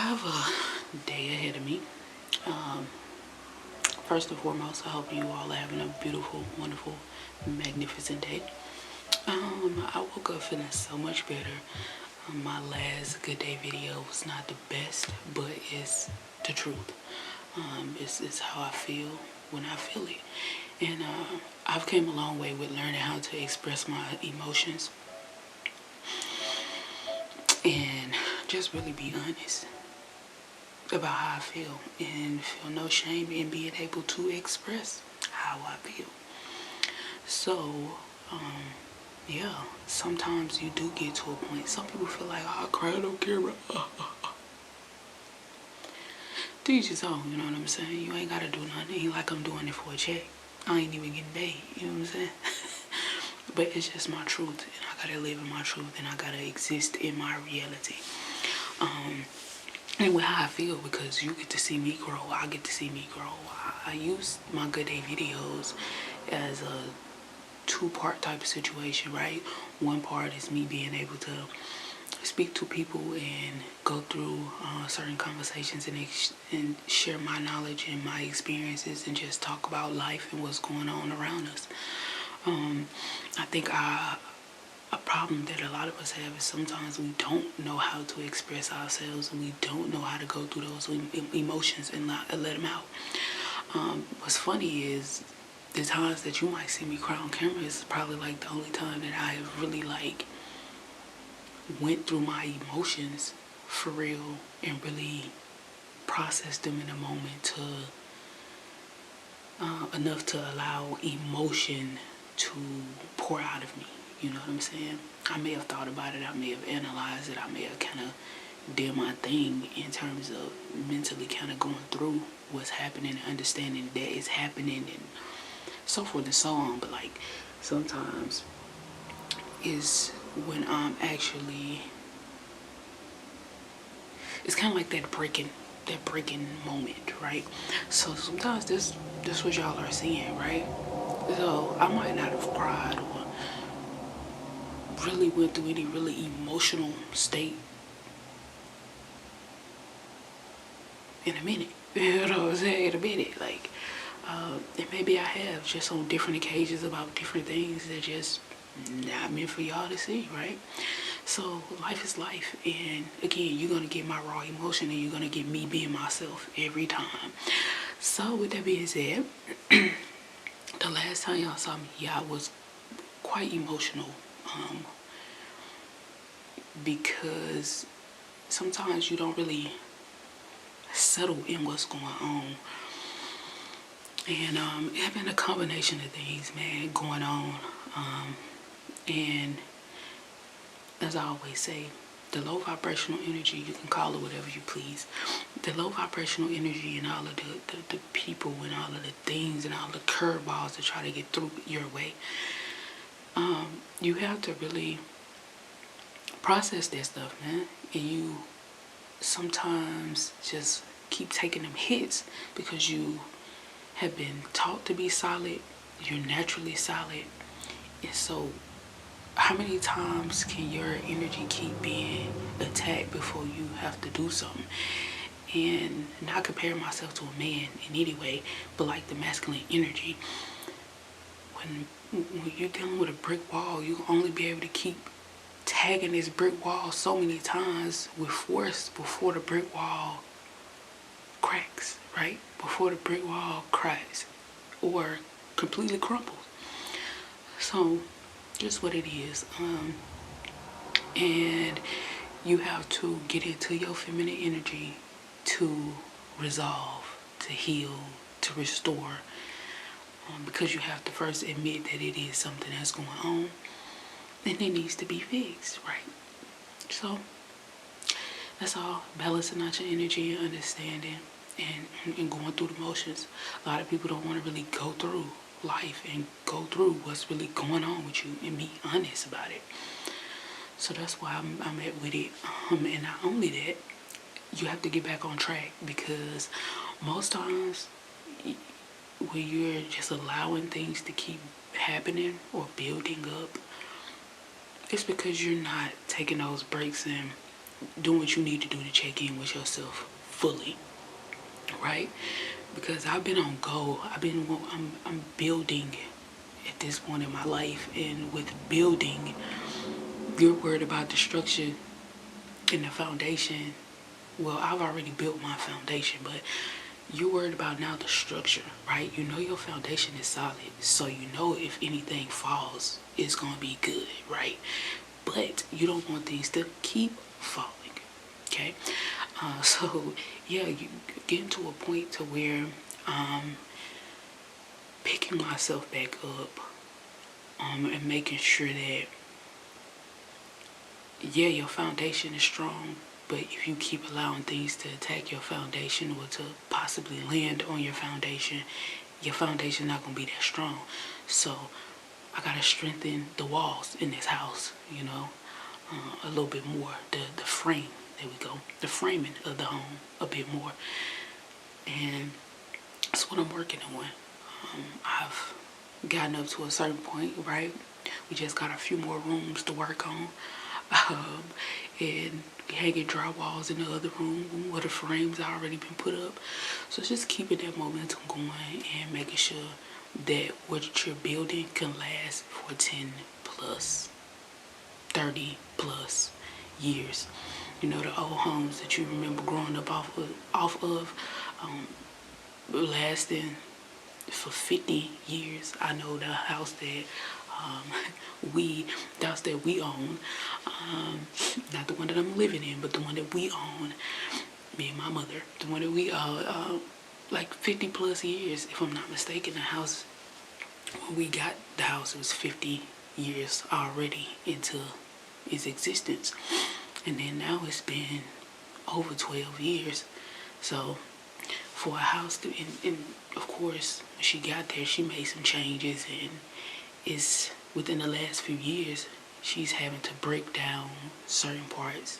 have a day ahead of me. First and foremost, I hope you all are having a beautiful, wonderful, magnificent day. I woke up feeling so much better. My last good day video was not the best, but it's the truth. It's how I feel when I feel it. And I've came a long way with learning how to express my emotions and just really be honest about how I feel and feel no shame in being able to express how I feel. So, yeah, sometimes you do get to a point. Some people feel like, oh, I cry, I don't care. To each his own, you know what I'm saying? You ain't gotta do nothing. It ain't like I'm doing it for a check. I ain't even getting paid, you know what I'm saying? But it's just my truth, and I gotta live in my truth, and I gotta exist in my reality. And with how I feel, because you get to see me grow, I get to see me grow. I use my good day videos as a two-part type of situation, right? One part is me being able to speak to people and go through certain conversations and share my knowledge and my experiences and just talk about life and what's going on around us. I think a problem that a lot of us have is sometimes we don't know how to express ourselves, and we don't know how to go through those emotions and let them out. What's funny is the times that you might see me cry on camera is probably like the only time that I have really like went through my emotions for real and really processed them in a moment to enough to allow emotion to pour out of me. You know what I'm saying? I may have thought about it, I may have analyzed it, I may have kind of did my thing in terms of mentally kind of going through what's happening and understanding that it's happening and so forth and so on. But like sometimes is when I'm actually, it's kind of like that breaking moment, right? So sometimes this what y'all are seeing, right? So I might not have cried or really went through any really emotional state in a minute. You know what I'm saying? In a minute. Like, and maybe I have just on different occasions about different things that just not meant for y'all to see, right? So life is life, and again, you're gonna get my raw emotion and you're gonna get me being myself every time. So with that being said, the last time y'all saw me, yeah, I was quite emotional, because sometimes you don't really settle in what's going on. And it's been a combination of things, man, going on. And as I always say, the low vibrational energy, you can call it whatever you please, the low vibrational energy and all of the people and all of the things and all the curveballs to try to get through your way, you have to really process that stuff, man. And you sometimes just keep taking them hits because you have been taught to be solid, you're naturally solid. And so how many times can your energy keep being attacked before you have to do something? And not comparing myself to a man in any way, but like the masculine energy, when you're dealing with a brick wall, you'll only be able to keep tagging this brick wall so many times with force before the brick wall cracks, right? Before the brick wall cracks or completely crumbles. So just what it is. And you have to get into your feminine energy to resolve, to heal, to restore, because you have to first admit that it is something that's going on and it needs to be fixed, right? So that's all. Balancing out your energy and understanding and going through the motions. A lot of people don't want to really go through life and go through what's really going on with you and be honest about it. So that's why I'm at with it. And not only that, you have to get back on track, because most times when you're just allowing things to keep happening or building up, it's because you're not taking those breaks and doing what you need to do to check in with yourself fully, right? Because I've been on go. I'm building at this point in my life, and with building, you're worried about the structure and the foundation. Well, I've already built my foundation, but you're worried about now the structure, right? You know your foundation is solid, so you know if anything falls, it's gonna be good, right? But you don't want things to keep falling, okay? So yeah, you get to a point to where picking myself back up, and making sure that, yeah, your foundation is strong, but if you keep allowing things to attack your foundation or to possibly land on your foundation not gonna be that strong. So I gotta strengthen the walls in this house, a little bit more. The frame, there we go. The framing of the home a bit more. And that's what I'm working on. I've gotten up to a certain point, right? We just got a few more rooms to work on. And hanging drywalls in the other room where the frames already been put up. So it's just keeping that momentum going and making sure that what you're building can last for 10 plus, 30 plus years. The old homes that you remember growing up off of lasting for 50 years. I know the house that we own, not the one that I'm living in, but the one that we own, me and my mother, the one that we like 50 plus years, if I'm not mistaken. The house, when we got the house, it was 50 years already into its existence, and then now it's been over 12 years. So for a house to, and of course when she got there, she made some changes, and it's within the last few years she's having to break down certain parts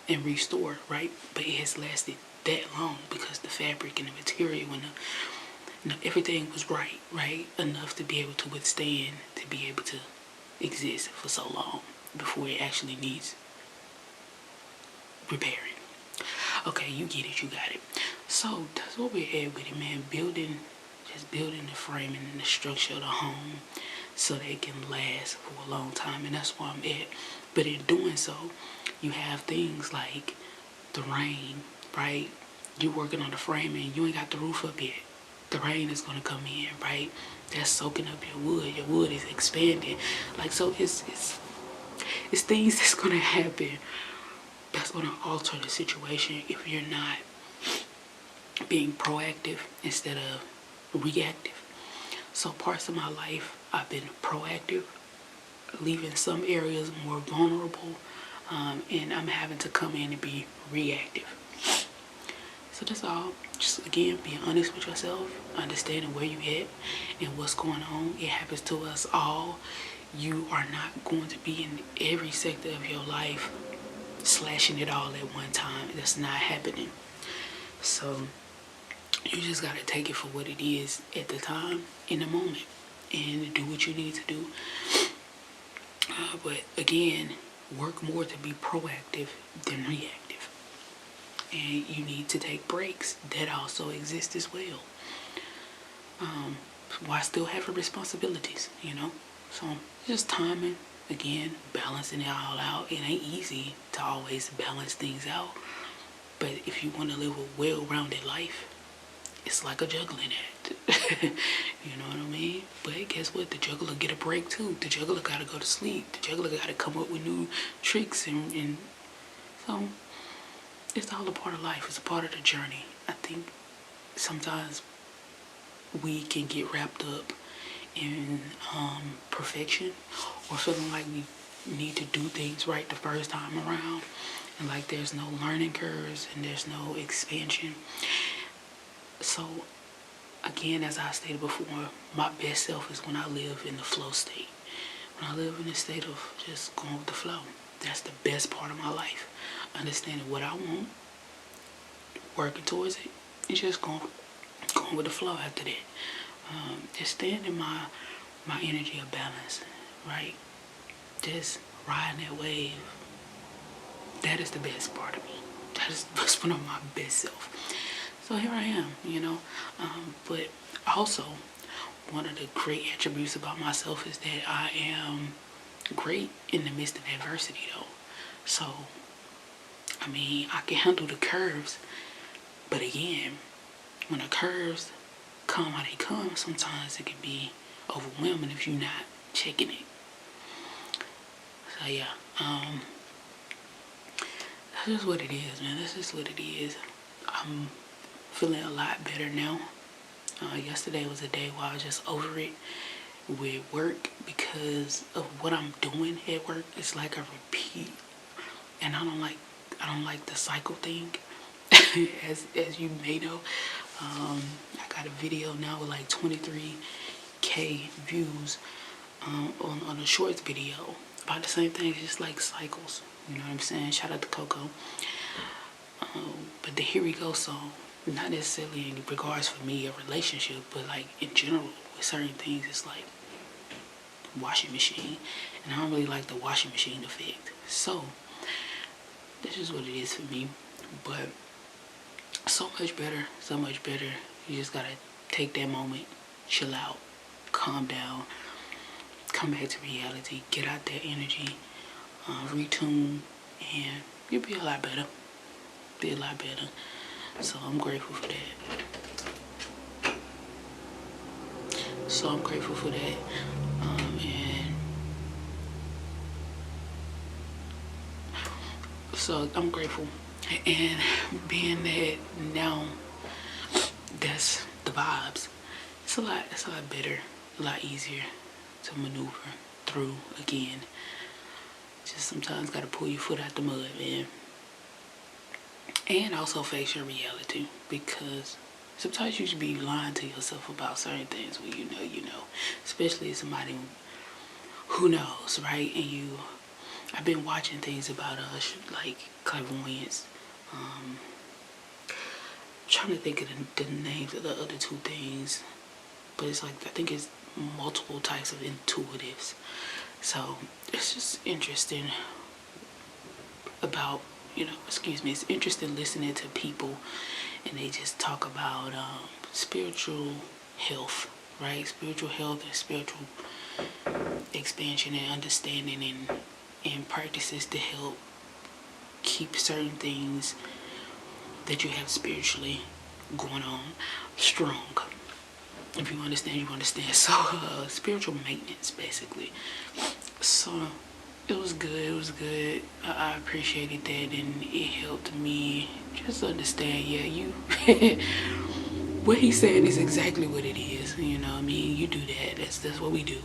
and restore, right? But it has lasted that long because the fabric and the material and everything was right enough to be able to withstand, to be able to exist for so long before it actually needs repairing. Okay, you get it, you got it. So that's what we're at with it, man. Just building the framing and the structure of the home so that it can last for a long time, and that's where I'm at. But in doing so, you have things like the rain, right? You're working on the framing, you ain't got the roof up yet. The rain is gonna come in, right? That's soaking up your wood. Your wood is expanding. Like, so it's things that's gonna happen that's gonna alter the situation if you're not being proactive instead of reactive. So parts of my life I've been proactive, leaving some areas more vulnerable, and I'm having to come in and be reactive. So that's all. Just again, being honest with yourself, understanding where you at and what's going on. It happens to us all. You are not going to be in every sector of your life slashing it all at one time. That's not happening. So you just got to take it for what it is at the time, in the moment, and do what you need to do. But again, work more to be proactive than reactive. And you need to take breaks. That also exists as well. While still having responsibilities, So just timing, again, balancing it all out. It ain't easy to always balance things out. But if you want to live a well-rounded life, it's like a juggling act. You know what I mean? But guess what? The juggler get a break too. The juggler gotta go to sleep. The juggler gotta come up with new tricks, and so it's all a part of life. It's a part of the journey. I think sometimes we can get wrapped up in perfection, or feeling like we need to do things right the first time around, and like there's no learning curves and there's no expansion. So again, as I stated before, my best self is when I live in the flow state. When I live in the state of just going with the flow. That's the best part of my life. Understanding what I want, working towards it, and just going with the flow after that. Just staying in my energy of balance, right? Just riding that wave that is the best part of me. That's one of my best self. So here I am, you know. But also, one of the great attributes about myself is that I am great in the midst of adversity, though. So, I mean, I can handle the curves, but again, when the curves come how they come, sometimes it can be overwhelming if you're not checking it. So yeah, that's just what it is, man. This is what it is. I'm feeling a lot better now. Yesterday was a day where I was just over it with work because of what I'm doing at work. It's like a repeat, and I don't like the cycle thing. as you may know, I got a video now with like 23K views on a shorts video about the same thing. It's just like cycles, you know what I'm saying? Shout out to Coco. But the Here We Go song, not necessarily in regards for me, a relationship, but like in general with certain things, it's like washing machine, and I don't really like the washing machine effect. So this is what it is for me. But so much better, so much better. You just gotta take that moment, chill out, calm down, come back to reality, get out that energy, retune, and you'll be a lot better. Be a lot better. So I'm grateful for that. So I'm grateful for that. And so I'm grateful. And being that now that's the vibes, it's a lot better, a lot easier to maneuver through again. Just sometimes gotta pull your foot out the mud, man. And also face your reality, because sometimes you should be lying to yourself about certain things when you know, especially as somebody who knows, right? And I've been watching things about like clairvoyance. Trying to think of the names of the other two things, but it's like I think it's multiple types of intuitives. So it's just interesting about, it's interesting listening to people and they just talk about spiritual health, right? Spiritual health and spiritual expansion and understanding and practices to help keep certain things that you have spiritually going on strong. If you understand, you understand. So spiritual maintenance, basically. So it was good. I appreciated that, and it helped me just understand, what he's saying is exactly what it is. You know what I mean? You do that. That's what we do.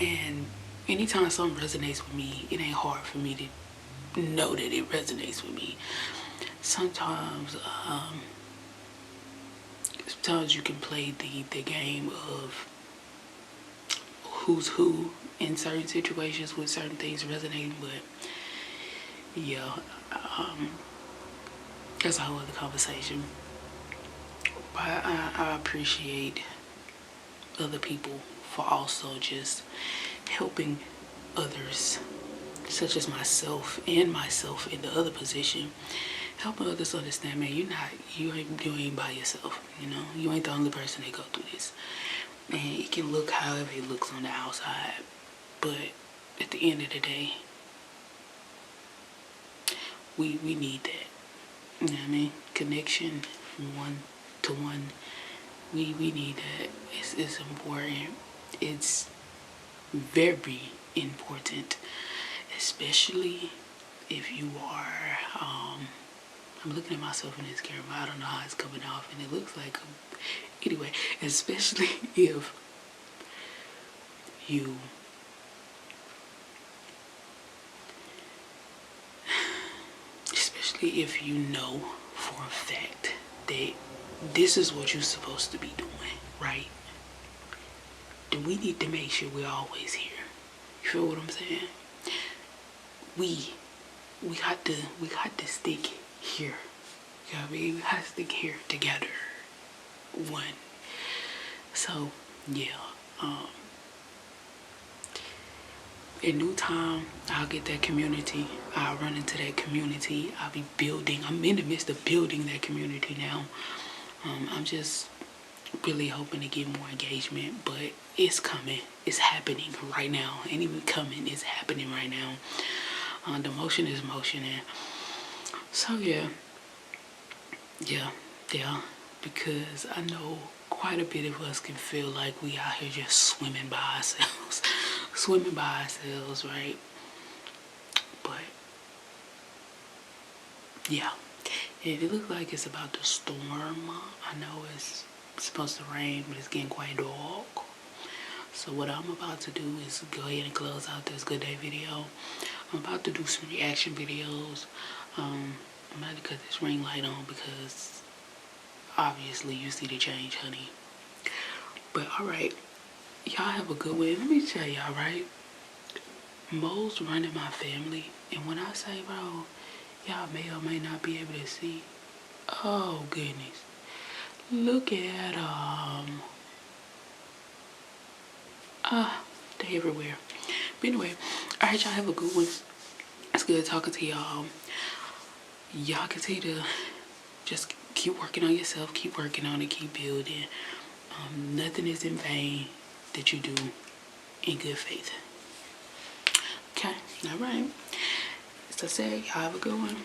And anytime something resonates with me, it ain't hard for me to know that it resonates with me. Sometimes you can play the game of who's who in certain situations with certain things resonating, but that's a whole other conversation. But I appreciate other people for also just helping others, such as myself in the other position, helping others understand, man, you ain't by yourself. You ain't the only person that go through this. And it can look however it looks on the outside, but at the end of the day, we need that. You know what I mean? Connection from one to one. We need that. It's important. It's very important, especially if you are I'm looking at myself in this camera. I don't know how it's coming off, and it looks like anyway, especially if you know for a fact that this is what you're supposed to be doing, right? Then we need to make sure we're always here. You feel what I'm saying? We got to stick here. You know what I mean? We got to stick here together. One. So yeah. in due time, I'll get that community. I'll run into that community. I'll be building. I'm in the midst of building that community now. I'm just really hoping to get more engagement, but it's coming. It's happening right now. Ain't even coming. It's happening right now. The motion is motioning. So yeah, because I know quite a bit of us can feel like we out here just swimming by ourselves, swimming by ourselves, right? But yeah, it looks like it's about to storm. I know it's supposed to rain, but it's getting quite dark. So what I'm about to do is go ahead and close out this good day video. I'm about to do some reaction videos. I'm about to cut this ring light on because obviously you see the change, honey. But alright, y'all have a good one. Let me tell y'all, right? Mo's running my family. And when I say, bro, y'all may or may not be able to see. Oh, goodness. Look at they everywhere. But anyway, alright, y'all have a good one. It's good talking to y'all. Y'all continue to just keep working on yourself, keep working on it, keep building. Nothing is in vain that you do in good faith. Okay, alright. As I said, y'all have a good one.